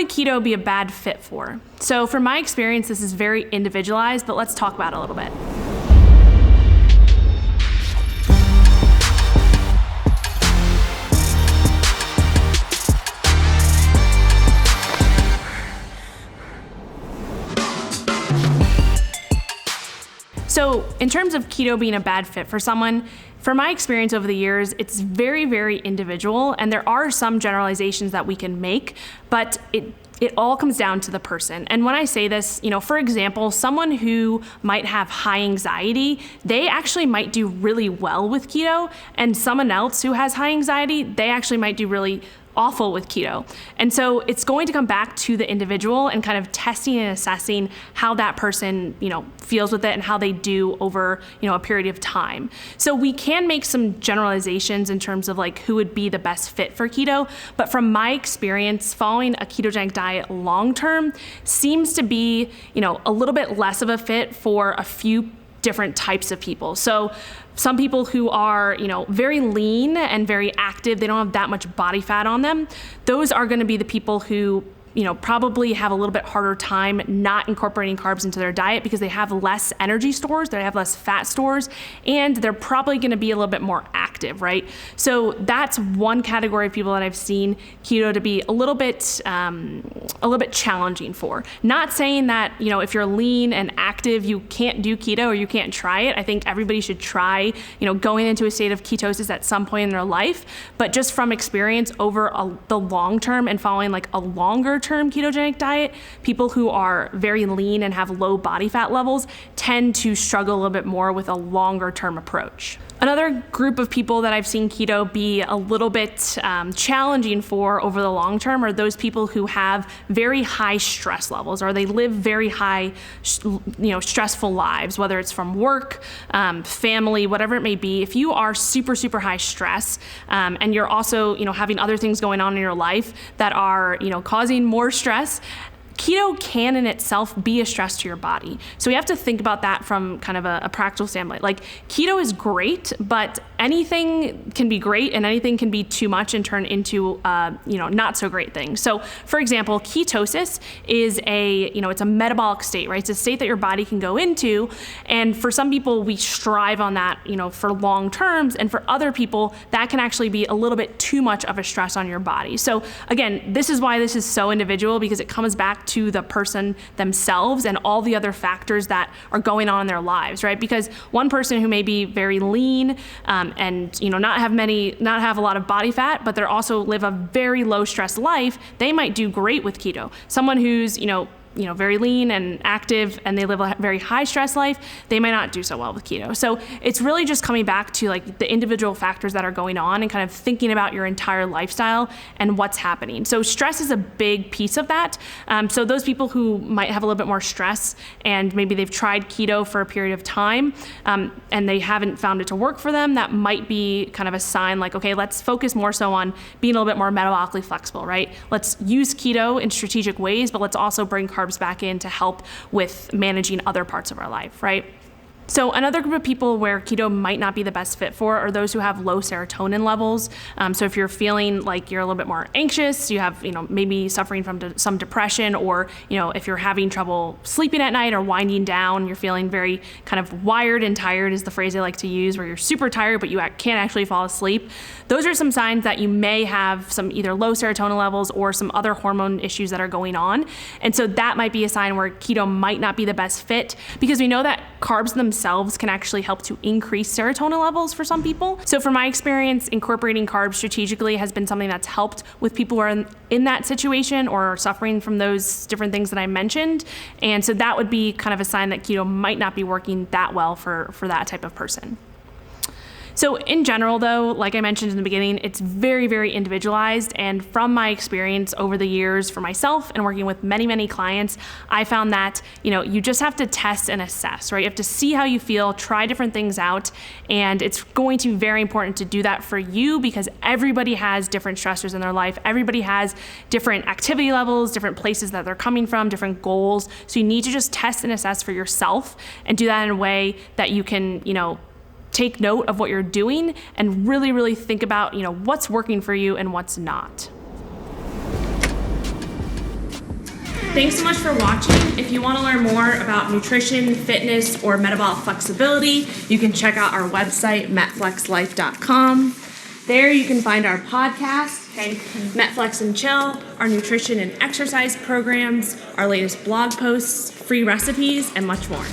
would keto be a bad fit for? So from my experience, this is very individualized, but let's talk about it a little bit. So in terms of keto being a bad fit for someone, from my experience over the years, it's very, very individual, and there are some generalizations that we can make, but it all comes down to the person. And when I say this, for example, someone who might have high anxiety, they actually might do really well with keto, and someone else who has high anxiety, they actually might do really awful with keto. And so it's going to come back to the individual and kind of testing and assessing how that person, feels with it and how they do over, a period of time. So we can make some generalizations in terms of like who would be the best fit for keto, but from my experience, following a ketogenic diet long-term seems to be, a little bit less of a fit for a few different types of people. So some people who are, very lean and very active, they don't have that much body fat on them. Those are going to be the people who, probably have a little bit harder time not incorporating carbs into their diet because they have less energy stores, they have less fat stores, and they're probably going to be a little bit more active, right? So that's one category of people that I've seen keto to be a little bit challenging for. Not saying that, if you're lean and active, you can't do keto or you can't try it. I think everybody should try, going into a state of ketosis at some point in their life. But just from experience over the long term and following like a longer term ketogenic diet, people who are very lean and have low body fat levels tend to struggle a little bit more with a longer term approach. Another group of people that I've seen keto be a little bit challenging for over the long term are those people who have very high stress levels, or they live very high, stressful lives, whether it's from work, family, whatever it may be. If you are super, super high stress, and you're also, having other things going on in your life that are, causing more stress, keto can in itself be a stress to your body. So we have to think about that from kind of a practical standpoint. Like, keto is great, but anything can be great and anything can be too much and turn into, not so great things. So for example, ketosis is it's a metabolic state, right? It's a state that your body can go into. And for some people, we strive on that, for long terms. And for other people, that can actually be a little bit too much of a stress on your body. So again, this is why this is so individual, because it comes back to the person themselves and all the other factors that are going on in their lives, right? Because one person who may be very lean and not have a lot of body fat, but they're also live a very low stress life, they might do great with keto. Someone who's very lean and active and they live a very high stress life, they might not do so well with keto. So it's really just coming back to like the individual factors that are going on and kind of thinking about your entire lifestyle and what's happening. So stress is a big piece of that. So those people who might have a little bit more stress and maybe they've tried keto for a period of time and they haven't found it to work for them, that might be kind of a sign like, okay, let's focus more so on being a little bit more metabolically flexible, right? Let's use keto in strategic ways, but let's also bring carbs back in to help with managing other parts of our life, right? So another group of people where keto might not be the best fit for are those who have low serotonin levels. So if you're feeling like you're a little bit more anxious, you have, maybe suffering from some depression, or, if you're having trouble sleeping at night or winding down, you're feeling very kind of wired and tired is the phrase I like to use, where you're super tired, but you can't actually fall asleep. Those are some signs that you may have some either low serotonin levels or some other hormone issues that are going on. And so that might be a sign where keto might not be the best fit, because we know that carbs themselves can actually help to increase serotonin levels for some people. So from my experience, incorporating carbs strategically has been something that's helped with people who are in that situation or are suffering from those different things that I mentioned. And so that would be kind of a sign that keto might not be working that well for that type of person. So in general, though, like I mentioned in the beginning, it's very, very individualized. And from my experience over the years for myself and working with many, many clients, I found that, you just have to test and assess, right? You have to see how you feel, try different things out. And it's going to be very important to do that for you, because everybody has different stressors in their life. Everybody has different activity levels, different places that they're coming from, different goals. So you need to just test and assess for yourself and do that in a way that you can, take note of what you're doing and really, really think about, what's working for you and what's not. Thanks so much for watching. If you want to learn more about nutrition, fitness, or metabolic flexibility, you can check out our website, metflexlife.com. There you can find our podcast, MetFlex and Chill, our nutrition and exercise programs, our latest blog posts, free recipes, and much more.